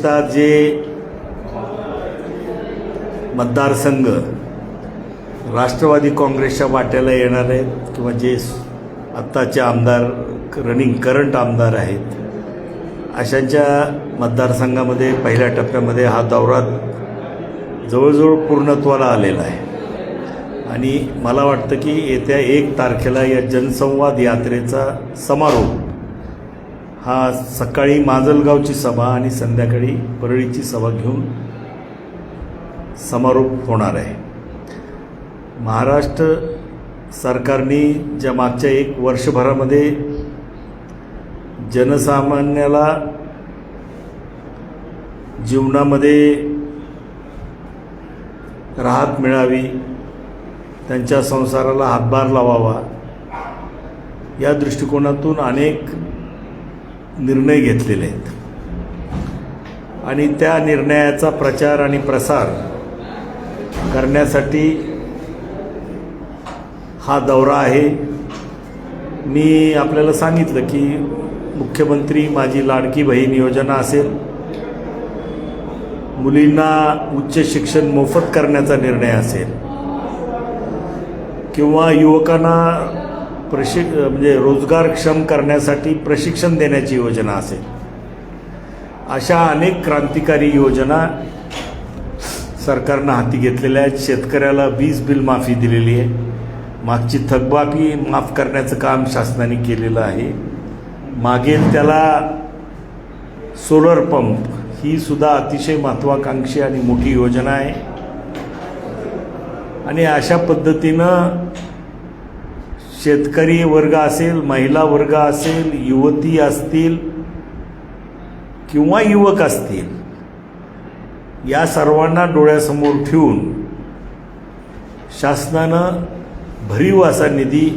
विशेषतः जे मतदारसंघ राष्ट्रवादी काँग्रेसच्या वाट्याला येणार आहेत किंवा जे आत्ताचे आमदार करंट आमदार आहेत अशांच्या मतदारसंघामध्ये पहिल्या टप्प्यामध्ये हा दौरा जवळजवळ पूर्णत्वाला आलेला आहे आणि मला वाटतं की येत्या 1 तारखेला या जनसंवाद यात्रेचा समारोप हा सकाळी माजलगावची सभा आणि संध्याकाळी परळीची सभा घेऊन समारोप होणार आहे. महाराष्ट्र सरकारने ज्या मागच्या 1 वर्षभरामध्ये जनसामान्याला जीवनामध्ये राहत मिळावी, त्यांच्या संसाराला हातभार लावावा या दृष्टिकोनातून अनेक निर्णय घेतलेले आहेत आणि त्या निर्णयाचा प्रचार आणि प्रसार करण्यासाठी हा दौरा आहे. मी आपल्याला सांगितलं की मुख्यमंत्री माझी लाडकी बहीण योजना असेल, मुलींना उच्च शिक्षण मोफत करण्याचा निर्णय असेल किंवा युवकांना म्हणजे रोजगारक्षम करण्यासाठी प्रशिक्षण देण्याची योजना असेल, अशा अनेक क्रांतिकारी योजना सरकारनं हाती घेतलेल्या आहेत. शेतकऱ्याला वीज बिल माफी दिलेली आहे, मागची थकबाकी माफ करण्याचं काम शासनाने केलेलं आहे. मागेल त्याला सोलर पंप ही सुद्धा अतिशय महत्त्वाकांक्षी आणि मोठी योजना आहे आणि अशा पद्धतीनं शेतकरी वर्ग असेल, महिला वर्ग असेल, युवती असतील किंवा युवक असतील, या सर्वांना डोळ्यासमोर ठेवून शासनानं भरीव असा निधी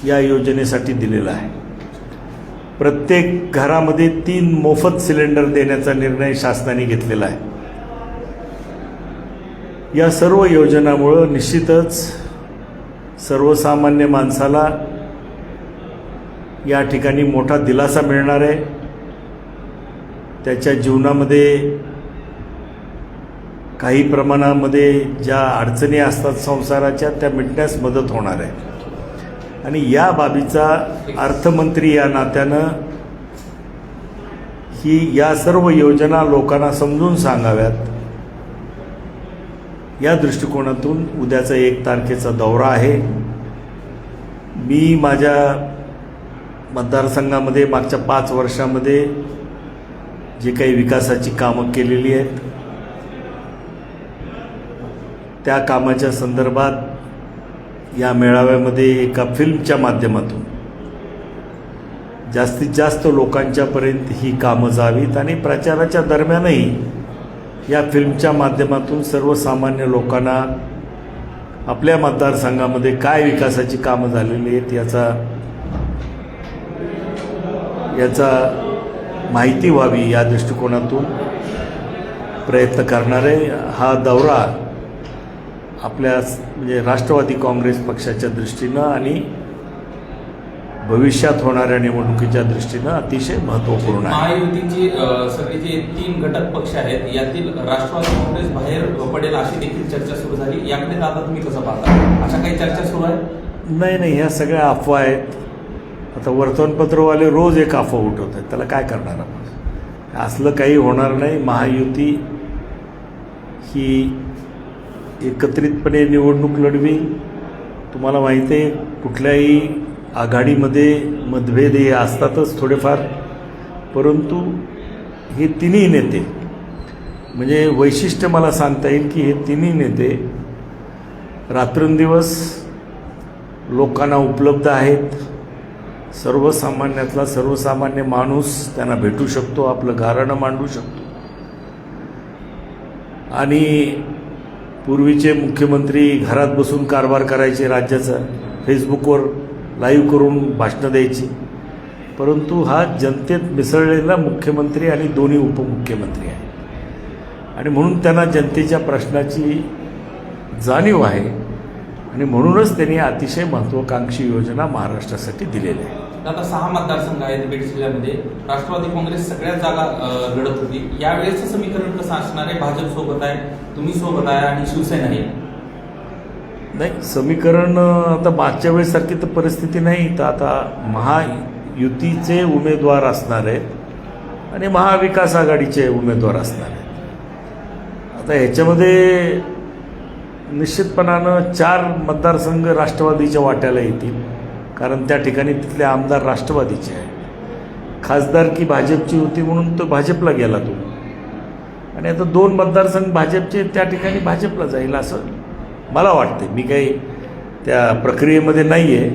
या योजनेसाठी दिलेला आहे. प्रत्येक घरामध्ये 3 मोफत सिलेंडर देण्याचा निर्णय शासनाने घेतलेला आहे. या सर्व योजनामुळं निश्चितच सर्वसामान्य माणसाला या ठिकाणी मोठा दिलासा मिळणार आहे. त्याच्या जीवनामध्ये काही प्रमाणामध्ये ज्या अडचणी असतात संसाराच्या त्या मिटण्यास मदत होणार आहे आणि या बाबीचा अर्थमंत्री या नात्यानं या सर्व योजना लोकांना समजून सांगाव्यात या दृष्टिकोनातून उद्याचा 1 तारखेचा दौरा आहे. मी माझ्या मतदारसंघामध्ये मागच्या 5 वर्षामध्ये जे काही विकासाची कामं केलेली आहेत त्या कामाच्या संदर्भात या मेळाव्यामध्ये एका फिल्मच्या माध्यमातून जास्तीत जास्त लोकांच्यापर्यंत ही कामं जावीत आणि प्रचाराच्या दरम्यानही या फिल्मच्या माध्यमातून सर्वसामान्य लोकांना आपल्या मतदारसंघामध्ये काय विकासाची कामं झालेली आहेत याचा माहिती व्हावी या दृष्टिकोनातून प्रयत्न करणारे हा दौरा आपल्या म्हणजे राष्ट्रवादी काँग्रेस पक्षाच्या दृष्टीनं आणि भविष्यात होणाऱ्या निवडणुकीच्या दृष्टीनं अतिशय महत्त्वपूर्ण आहे. महायुतीची सगळे जे 3 घटक पक्ष आहेत यातील राष्ट्रवादी काँग्रेस बाहेर पडेल अशी देखील चर्चा सुरू झाली. याकडे दादा तुम्ही कसं पाहता? अशा काही चर्चा सुरू आहेत? नाही, ह्या सगळ्या अफवा आहेत. आता वर्तमानपत्रवाले रोज एक अफवा उठवत आहेत, त्याला काय करणार आपण? असलं काही होणार नाही. महायुती ही एकत्रितपणे निवडणूक लढवी. तुम्हाला माहिती आहे कुठल्याही आघाडीमध्ये मतभेद हे असतातच थोडेफार, परंतु हे तिन्ही नेते म्हणजे वैशिष्ट्य मला सांगता येईल की हे तिन्ही नेते रात्रंदिवस लोकांना उपलब्ध आहेत. सर्वसामान्यातला सर्वसामान्य माणूस त्यांना भेटू शकतो, आपलं गाऱ्हाणं मांडू शकतो आणि पूर्वीचे मुख्यमंत्री घरात बसून कारभार करायचे राज्याचा, फेसबुकवर लाईव्ह करून भाषणं द्यायची, परंतु हा जनतेत मिसळलेला मुख्यमंत्री आणि दोन्ही उपमुख्यमंत्री आहे आणि म्हणून त्यांना जनतेच्या प्रश्नाची जाणीव आहे आणि म्हणूनच त्यांनी अतिशय महत्त्वाकांक्षी योजना महाराष्ट्रासाठी दिलेल्या आहे. आता 6 मतदारसंघ आहेत बीड जिल्ह्यामध्ये. राष्ट्रवादी काँग्रेस सगळ्याच जागा लढत होती. यावेळेसचं समीकरण कसं असणार आहे? भाजप सोबत आहे, तुम्ही सोबत आहे आणि शिवसेना आहे. नाही, समीकरण आता मागच्या वेळेसारखी तर परिस्थिती नाही. तर आता महायुतीचे उमेदवार असणार आहेत आणि महाविकास आघाडीचे उमेदवार असणार आहेत. आता ह्याच्यामध्ये निश्चितपणानं 4 मतदारसंघ राष्ट्रवादीच्या वाट्याला येतील, कारण त्या ठिकाणी तिथले आमदार राष्ट्रवादीचे आहेत. खासदारकी भाजपची होती म्हणून तो भाजपला गेला तो, आणि आता 2 मतदारसंघ भाजपचे, त्या ठिकाणी भाजपला जाईल असं मला वाटते. मी काही त्या प्रक्रियेमध्ये नाही आहे,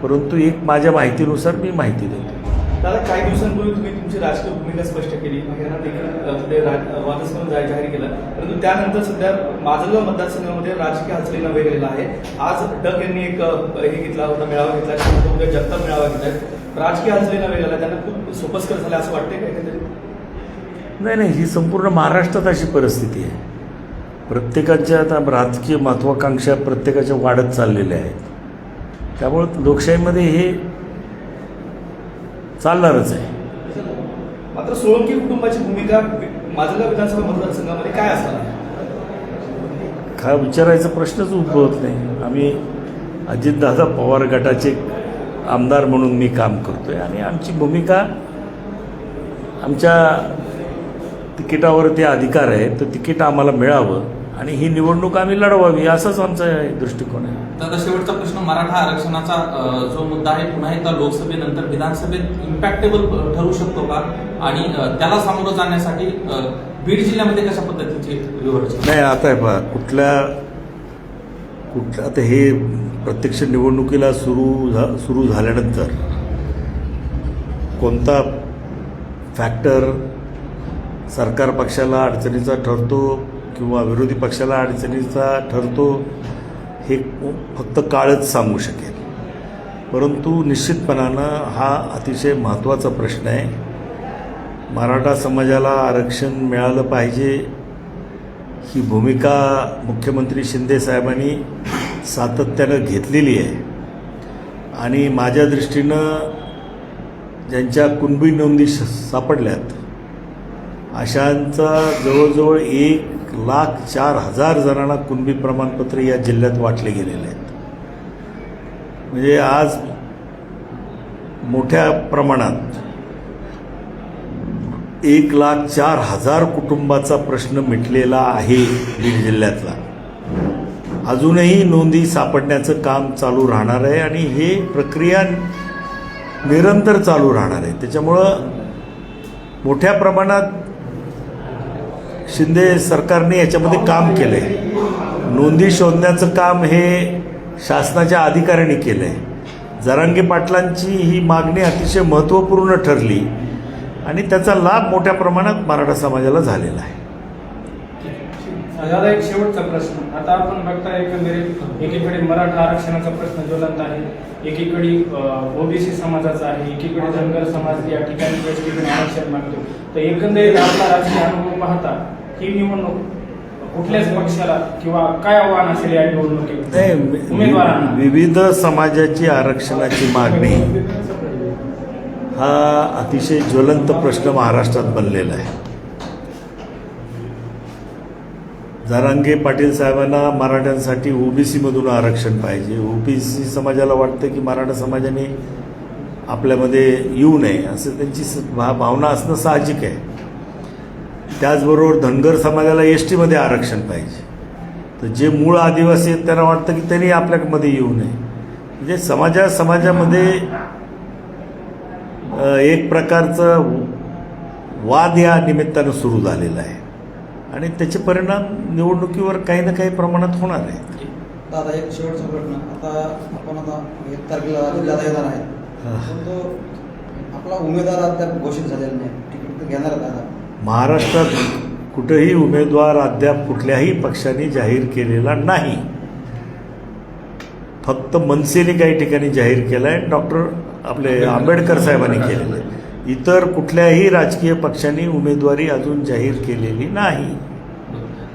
परंतु एक माझ्या माहितीनुसार मी माहिती देतो. दादा, काही दिवसांपूर्वी तुम्ही तुमची राजकीय भूमिका स्पष्ट केली, महिलांना देखील वादस्पद जाहीर केलं, परंतु त्यानंतर सध्या माजलगाव मतदारसंघामध्ये राजकीय हालचाली नव्हे गेलेला आहे. आज डक यांनी एक हे घेतला होता, मेळावा घेतला, उद्या जगताप मेळावा घेतलाय. राजकीय हालचाली नव्हे गेला, त्यांना खूप सोपस्कर झालं असं वाटतंय का एकंदरीत? नाही, ही संपूर्ण महाराष्ट्रात अशी परिस्थिती आहे. प्रत्येकाच्या आता राजकीय महत्त्वाकांक्षा प्रत्येकाच्या वाढत चाललेल्या आहेत. त्यामुळे लोकशाहीमध्ये हे चालणारच आहे. मात्र सोळंकी कुटुंबाची भूमिका माजलगाव विधानसभा मतदारसंघामध्ये काय असणार आहे? काय विचारायचा प्रश्नच उद्भवत नाही. आम्ही अजितदादा पवार गटाचे आमदार म्हणून मी काम करतोय आणि आमची भूमिका, आमच्या तिकिटावरती अधिकार आहे, तर तिकीट आम्हाला मिळावं आणि ही निवडणूक आम्ही लढवावी, असाच आमचा दृष्टिकोन आहे. दादा, शेवटचा प्रश्न, मराठा आरक्षणाचा जो मुद्दा आहे पुन्हा एकदा लोकसभेनंतर विधानसभेत इम्पॅक्टेबल ठरू शकतो का? आणि त्याला सामोरं जाण्यासाठी बीड जिल्ह्यामध्ये कशा पद्धतीची व्यवस्था? नाही, आता आहे पहा, कुठल्या आता हे प्रत्यक्ष निवडणुकीला सुरू झाल्यानंतर कोणता फॅक्टर सरकार पक्षाला अडचणीचा ठरतो किंवा विरोधी पक्षाला अडचणीचा ठरतो हे फक्त काळच सांगू शकेल. परंतु निश्चितपणानं हा अतिशय महत्त्वाचा प्रश्न आहे. मराठा समाजाला आरक्षण मिळालं पाहिजे ही भूमिका मुख्यमंत्री शिंदे साहेबांनी सातत्यानं घेतलेली आहे. आणि माझ्या दृष्टीनं ज्यांच्या कुणबी नोंदी सापडल्यात अशांचा जवळजवळ 1,04,000 जणांना कुणबी प्रमाणपत्र या जिल्ह्यात वाटले गेलेले आहेत. म्हणजे आज मोठ्या प्रमाणात 1,04,000 कुटुंबाचा प्रश्न मिटलेला आहे बीड जिल्ह्यातला. अजूनही नोंदी सापडण्याचं काम चालू राहणार आहे आणि हे प्रक्रिया निरंतर चालू राहणार आहे. त्याच्यामुळं मोठ्या प्रमाणात शिंदे सरकारने याच्यामध्ये काम केलं आहे. नोंदी शोधण्याचं काम हे शासनाच्या अधिकाऱ्यांनी केलं आहे. जरांगे पाटलांची ही मागणी अतिशय महत्त्वपूर्ण ठरली आणि त्याचा लाभ मोठ्या प्रमाणात मराठा समाजाला झालेला आहे. दादा, एक शेवटचा प्रश्न. आता आपण बघता एकंदरीत एकीकडे मराठा आरक्षणाचा प्रश्न ज्वलंत आहे, एकीकडे ओबीसी समाजाचा आहे, एकीकडे धनगर समाज या ठिकाणी आरक्षण मागतो. तर एकंदरीत आपला राजकीय अनुभव पाहता ही निवडणूक कुठल्याच पक्षाला किंवा काय आव्हान असेल या निवडणुकीत उमेदवारांना? विविध समाजाची आरक्षणाची मागणी हा अतिशय ज्वलंत प्रश्न महाराष्ट्रात बनलेला आहे. जरांगे पाटील साहेबांना मराठ्यांसाठी ओबीसीमधून आरक्षण पाहिजे. ओबीसी समाजाला वाटतं की मराठा समाजाने आपल्यामध्ये येऊ नये असं त्यांची भावना असणं साहजिक आहे. त्याचबरोबर धनगर समाजाला एसटीमध्ये आरक्षण पाहिजे. तर जे मूळ आदिवासी आहेत त्यांना वाटतं की त्यांनी आपल्यामध्ये येऊ नये. म्हणजे समाजामध्ये एक प्रकारचं वाद या निमित्तानं सुरू झालेला आहे आणि त्याचे परिणाम निवडणुकीवर काही ना काही प्रमाणात होणार आहेत. दादा, एक शेवटचा प्रश्न. आपण 1 तारखेला जिल्ह्याला येणार आहे, परंतु आपला उमेदवार अद्याप घोषित झालेला नाही. तिकीट तर घेणार दादा? महाराष्ट्रात कुठेही उमेदवार अद्याप कुठल्याही पक्षाने जाहीर केलेला नाही. फक्त मनसेने काही ठिकाणी जाहीर केला आहे, डॉक्टर आपले आंबेडकर साहेबांनी केलेलं आहे. इतर कुठल्याही राजकीय पक्षांनी उमेदवारी अजून जाहीर केलेली नाही.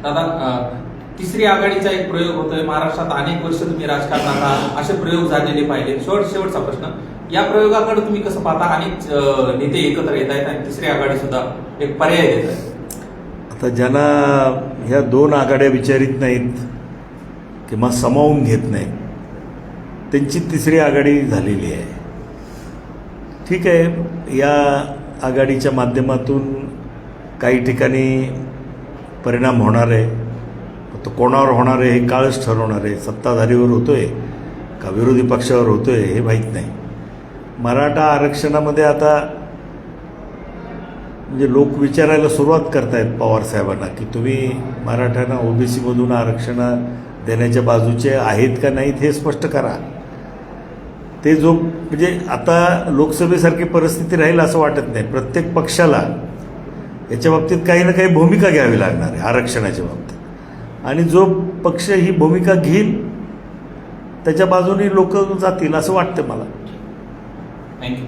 दादा, तिसरी आघाडीचा एक प्रयोग होतोय महाराष्ट्रात. अनेक वर्ष तुम्ही राजकारणात आहात, असे प्रयोग झालेले पाहिले. शेवटचा प्रश्न, या प्रयोगाकडे तुम्ही कसं पाहता आणि नेते एकत्र येत आहेत आणि तिसरी आघाडी सुद्धा एक पर्याय देत आहे. आता ज्यांना ह्या 2 आघाड्या विचारित नाहीत किंवा समावून घेत नाहीत त्यांची तिसरी आघाडी झालेली आहे. ठीक आहे, या आघाडीच्या माध्यमातून काही ठिकाणी परिणाम होणार आहे. तो कोणावर होणार आहे हे काळच ठरवणार आहे. सत्ताधारीवर होतोय का विरोधी पक्षावर होतोय हे माहीत नाही. मराठा आरक्षणामध्ये आता म्हणजे लोक विचारायला सुरुवात करतायत पवार साहेबांना की तुम्ही मराठ्यांना ओबीसीमधून आरक्षण देण्याच्या बाजूचे आहेत का नाहीत हे स्पष्ट करा. ते जो म्हणजे आता लोकसभेसारखी परिस्थिती राहील असं वाटत नाही. प्रत्येक पक्षाला याच्या बाबतीत काही ना काही भूमिका घ्यावी लागणार आहे आरक्षणाच्या बाबतीत, आणि जो पक्ष ही भूमिका घेईल त्याच्या बाजूने लोक जातील असं वाटतं मला. थँक्यू.